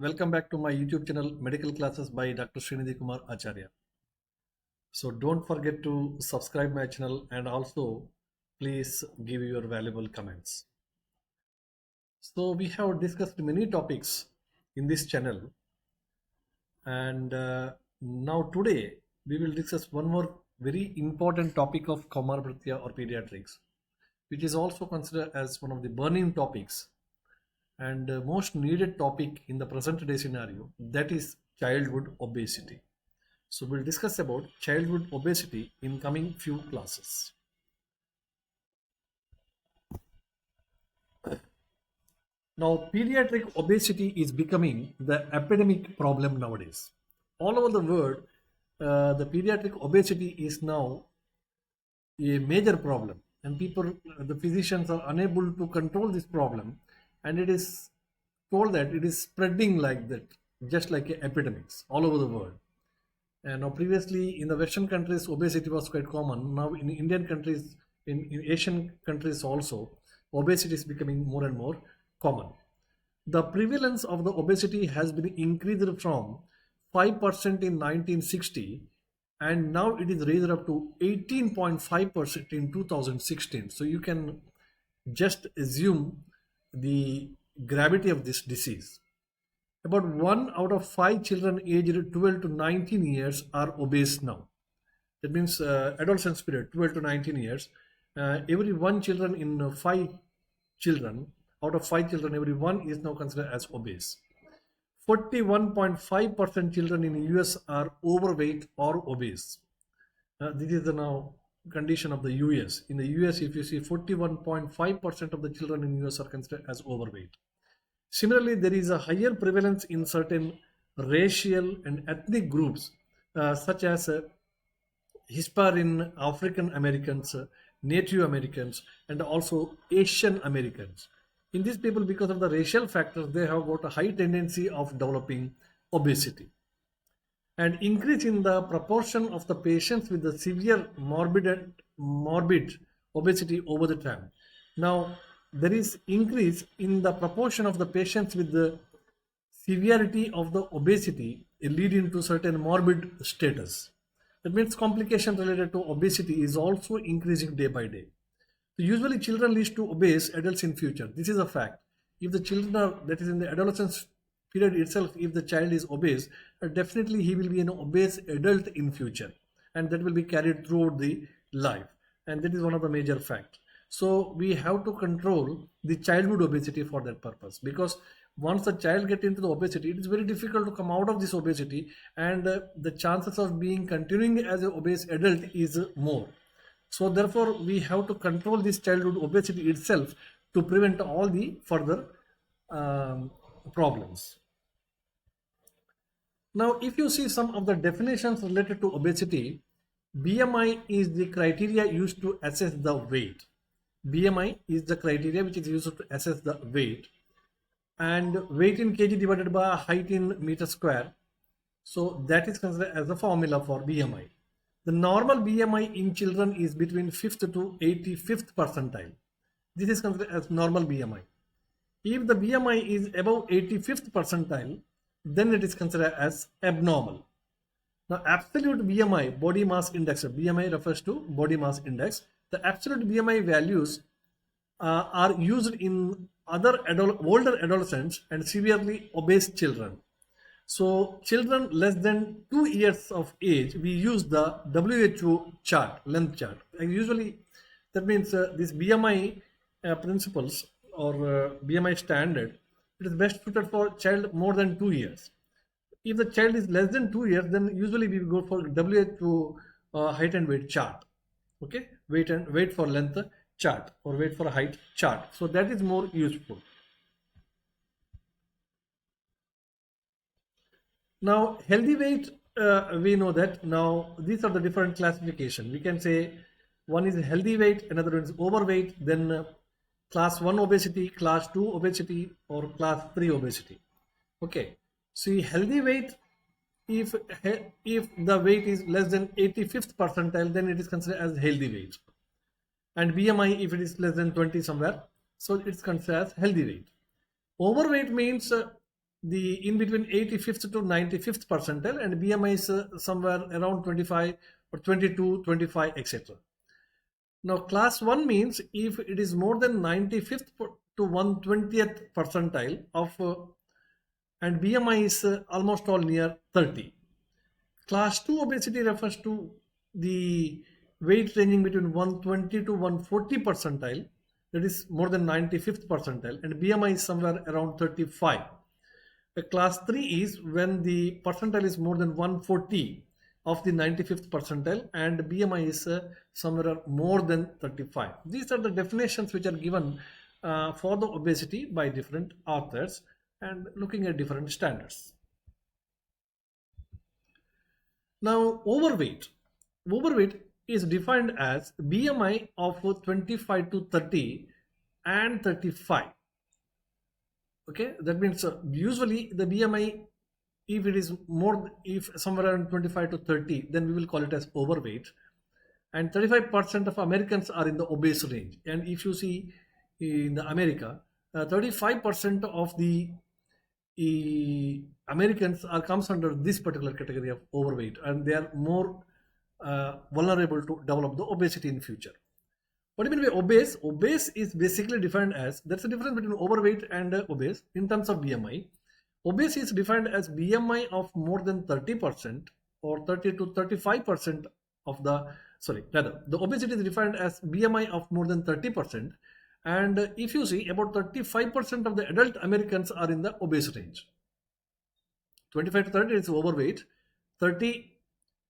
welcome back to my YouTube channel Medical Classes by Dr. Srinidhi Kumar Acharya. So don't forget to subscribe my channel and also please give your valuable comments. So we have discussed many topics in this channel and now today we will discuss one more very important topic of comorbidity or pediatrics, which is also considered as one of the burning topics and most needed topic in the present day scenario, that is childhood obesity. So we'll discuss about childhood obesity in coming few classes. Now pediatric obesity is becoming the epidemic problem nowadays. All over the world, the pediatric obesity is now a major problem, and the physicians are unable to control this problem, and it is told that it is spreading like that, just like epidemics all over the world. And now previously in the Western countries, obesity was quite common. Now in Indian countries, in Asian countries also, obesity is becoming more and more common. The prevalence of the obesity has been increased from 5% in 1960, and now it is raised up to 18.5% in 2016. So you can just assume the gravity of this disease. About 1 out of 5 children aged 12 to 19 years are obese now. That means adolescence period, 12 to 19 years. Every one children in 5 children, out of 5 children, every one is now considered as obese. 41.5% children in the US are overweight or obese. This is the now condition of the US. In the US, if you see 41.5% of the children in US are considered as overweight. Similarly, there is a higher prevalence in certain racial and ethnic groups, such as Hispanic African Americans, Native Americans, and also Asian Americans. In these people, because of the racial factors, they have got a high tendency of developing obesity. And increase in the proportion of the patients with the severe morbid obesity over the time. Now, there is increase in the proportion of the patients with the severity of the obesity leading to certain morbid status. That means complication related to obesity is also increasing day by day. So usually children lead to obese adults in future. This is a fact. If the children are, that is in the adolescence period itself, if the child is obese, definitely he will be an obese adult in future, and that will be carried throughout the life. And that is one of the major facts. So we have to control the childhood obesity for that purpose, because once the child gets into the obesity, it is very difficult to come out of this obesity, and the chances of being continuing as an obese adult is more. So therefore, we have to control this childhood obesity itself to prevent all the further problems. Now, if you see some of the definitions related to obesity, BMI is the criteria used to assess the weight. BMI is the criteria which is used to assess the weight, and weight in kg divided by height in meter square. So that is considered as the formula for BMI. The normal BMI in children is between 5th to 85th percentile. This is considered as normal BMI. If the BMI is above 85th percentile, then it is considered as abnormal. Now, absolute BMI, body mass index, BMI refers to body mass index. The absolute BMI values are used in other older adolescents and severely obese children. So children less than 2 years of age, we use the WHO chart, length chart. And usually that means this BMI principles or BMI standard, it is best suited for child more than 2 years. If the child is less than 2 years, then usually we go for WHO height and weight chart. Okay, weight for length chart or weight for height chart. So that is more useful. Now, healthy weight, we know that now these are the different classification. We can say one is healthy weight, another one is overweight, then class 1 obesity, class 2 obesity, or class 3 obesity. Okay, see healthy weight, if the weight is less than 85th percentile, then it is considered as healthy weight. And BMI, if it is less than 20 somewhere, so it's considered as healthy weight. Overweight means the in between 85th to 95th percentile, and BMI is somewhere around 25 or 22, 25, etc. Now, class 1 means if it is more than 95th to 120th percentile of, and BMI is almost all near 30. Class 2 obesity refers to the weight ranging between 120 to 140 percentile, that is more than 95th percentile, and BMI is somewhere around 35. A class 3 is when the percentile is more than 140 of the 95th percentile and BMI is somewhere more than 35. These are the definitions which are given for the obesity by different authors and looking at different standards. Now, overweight is defined as BMI of 25 to 30 and 35. Okay, that means usually the BMI, if it is more, if somewhere around 25 to 30, then we will call it as overweight. And 35% of Americans are in the obese range. And if you see in the America, 35% of the Americans are comes under this particular category of overweight, and they are more vulnerable to develop the obesity in future. What do you mean by obese? Obese is basically defined as, there's a difference between overweight and obese in terms of BMI. Obese is defined as BMI of more than 30% or 30 to 35% of the, sorry, rather, the obesity is defined as BMI of more than 30%. And if you see, about 35% of the adult Americans are in the obese range. 25 to 30 is overweight, 30,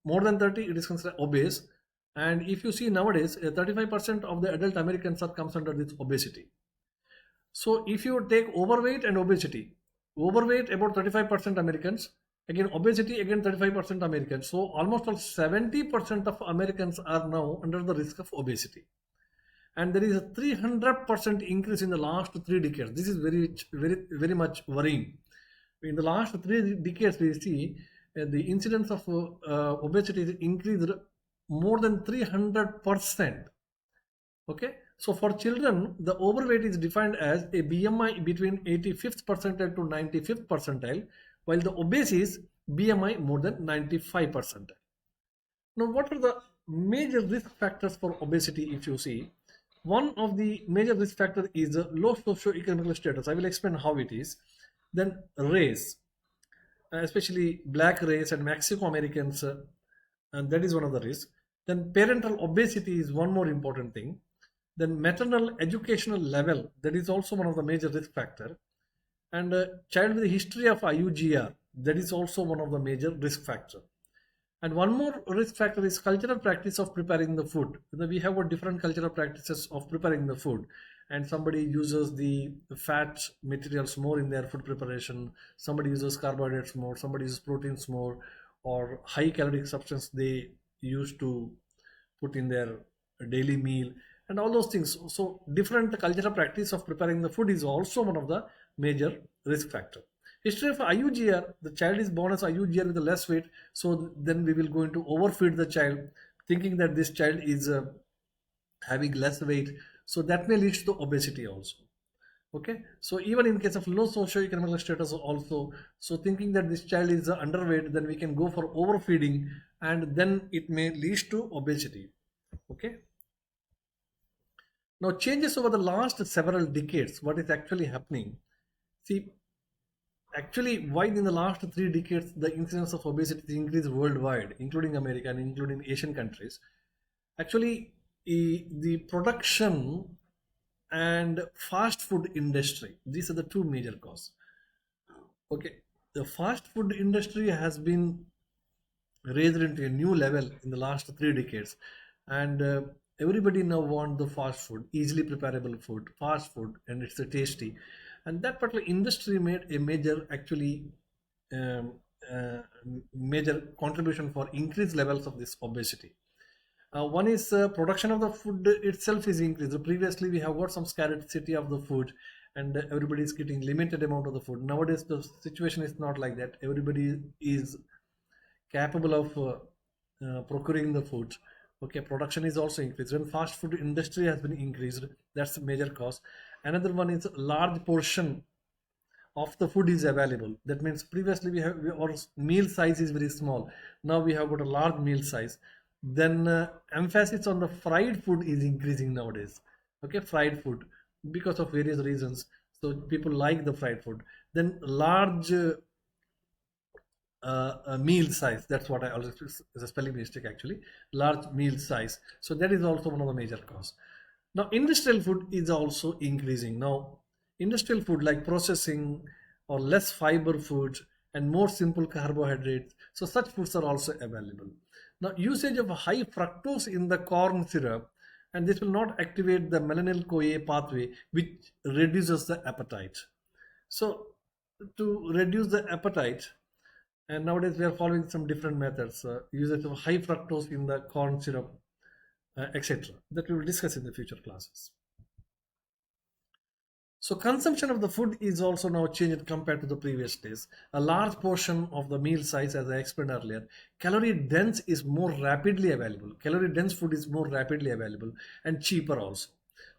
more than 30, it is considered obese. And if you see nowadays, 35% of the adult Americans are comes under this obesity. So if you take overweight and obesity, overweight about 35% Americans, again obesity again 35% Americans. So almost all 70% of Americans are now under the risk of obesity. And there is a 300% increase in the last 3 decades. This is very much worrying. In the last 3 decades, we see the incidence of obesity is increased more than 300%. Okay, so for children, the overweight is defined as a BMI between 85th percentile to 95th percentile, while the obese is BMI more than 95 percentile. Now, what are the major risk factors for obesity? If you see, one of the major risk factors is the low socio-economic status. I will explain how it is. Then race, especially black race and Mexico Americans, and that is one of the risks. Then parental obesity is one more important thing. Then maternal educational level, that is also one of the major risk factor. And child with a history of IUGR, that is also one of the major risk factor. And one more risk factor is cultural practice of preparing the food. We have different cultural practices of preparing the food, and somebody uses the fat materials more in their food preparation, somebody uses carbohydrates more, somebody uses proteins more, or high caloric substance they use to put in their daily meal, and all those things. So different cultural practice of preparing the food is also one of the major risk factor. History of IUGR, the child is born as IUGR with a less weight, so then we will going to overfeed the child, thinking that this child is having less weight, so that may lead to obesity also. Okay, so even in case of low socio-economic status also, so thinking that this child is underweight, then we can go for overfeeding, and then it may lead to obesity. Okay. Now, changes over the last several decades, what is actually happening? See, actually, why in the last 3 decades the incidence of obesity increased worldwide, including America and including Asian countries? Actually, the production and fast food industry, these are the 2 major causes. Okay, the fast food industry has been raised into a new level in the last 3 decades, and everybody now want the fast food, easily preparable food, fast food, and it's a tasty. And that particular industry made a major actually um, uh, major contribution for increased levels of this obesity. One is production of the food itself is increased. Previously, we have got some scarcity of the food, and everybody is getting limited amount of the food. Nowadays, the situation is not like that. Everybody is capable of procuring the food. Okay, production is also increased. When fast food industry has been increased, that's a major cause. Another one is large portion of the food is available. That means previously our meal size is very small. Now we have got a large meal size. Then emphasis on the fried food is increasing nowadays. Okay, fried food, because of various reasons. So people like the fried food. Then large meal size. That's what I always is a spelling mistake actually. Large meal size. So that is also one of the major cause. Now industrial food is also increasing. Now industrial food like processing or less fiber foods and more simple carbohydrates. So such foods are also available. Now usage of high fructose in the corn syrup, and this will not activate the melanin CoA pathway, which reduces the appetite. So to reduce the appetite, and nowadays we are following some different methods, usage of high fructose in the corn syrup, etc. That we will discuss in the future classes. So consumption of the food is also now changed compared to the previous days. A large portion of the meal size, as I explained earlier, calorie dense is more rapidly available. Calorie dense food is more rapidly available and cheaper also.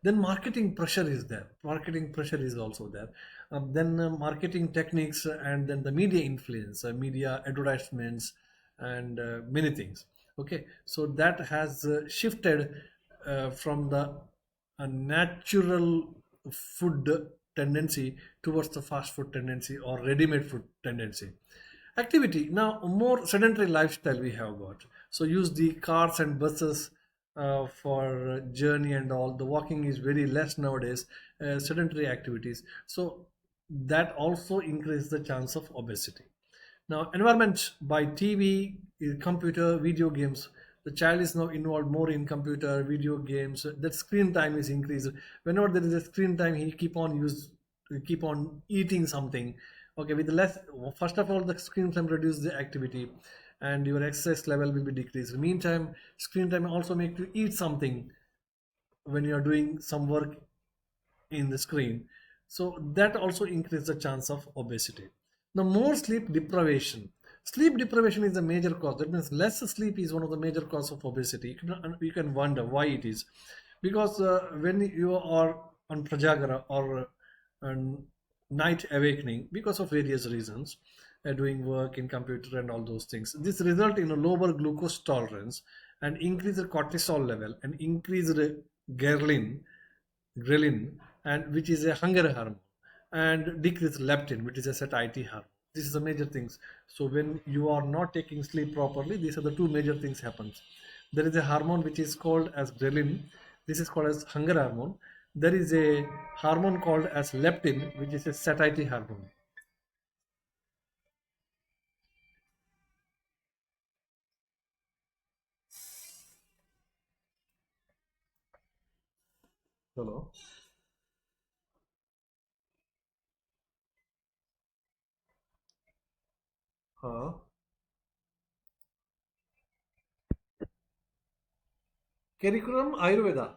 Then marketing pressure is there. Marketing pressure is also there. Then marketing techniques, and then the media influence, media advertisements, and many things. Okay, so that has shifted from the natural food tendency towards the fast food tendency or ready-made food tendency. Activity, now more sedentary lifestyle we have got. So use the cars and buses for journey and all. The walking is very less nowadays. Sedentary activities. So that also increases the chance of obesity. Now, environment by TV, computer, video games. The child is now involved more in computer, video games. That screen time is increased. Whenever there is a screen time, he keep on eating something. Okay, with less. First of all, the screen time reduce the activity, and your exercise level will be decreased. Meantime, screen time also make you eat something when you are doing some work in the screen. So that also increases the chance of obesity. Now, more sleep deprivation. Sleep deprivation is a major cause. That means less sleep is one of the major cause of obesity. You can wonder why it is. Because when you are on prajagara or on night awakening, because of various reasons, doing work in computer and all those things, this result in a lower glucose tolerance and increased cortisol level and increased ghrelin ghrelin, and which is a hunger hormone, and decrease leptin, which is a satiety hormone. This is the major things. So when you are not taking sleep properly, these are the two major things happens. There is a hormone which is called as ghrelin. This is called as hunger hormone. There is a hormone called as leptin, which is a satiety hormone. Hello. Uh, Curriculum Ayurveda.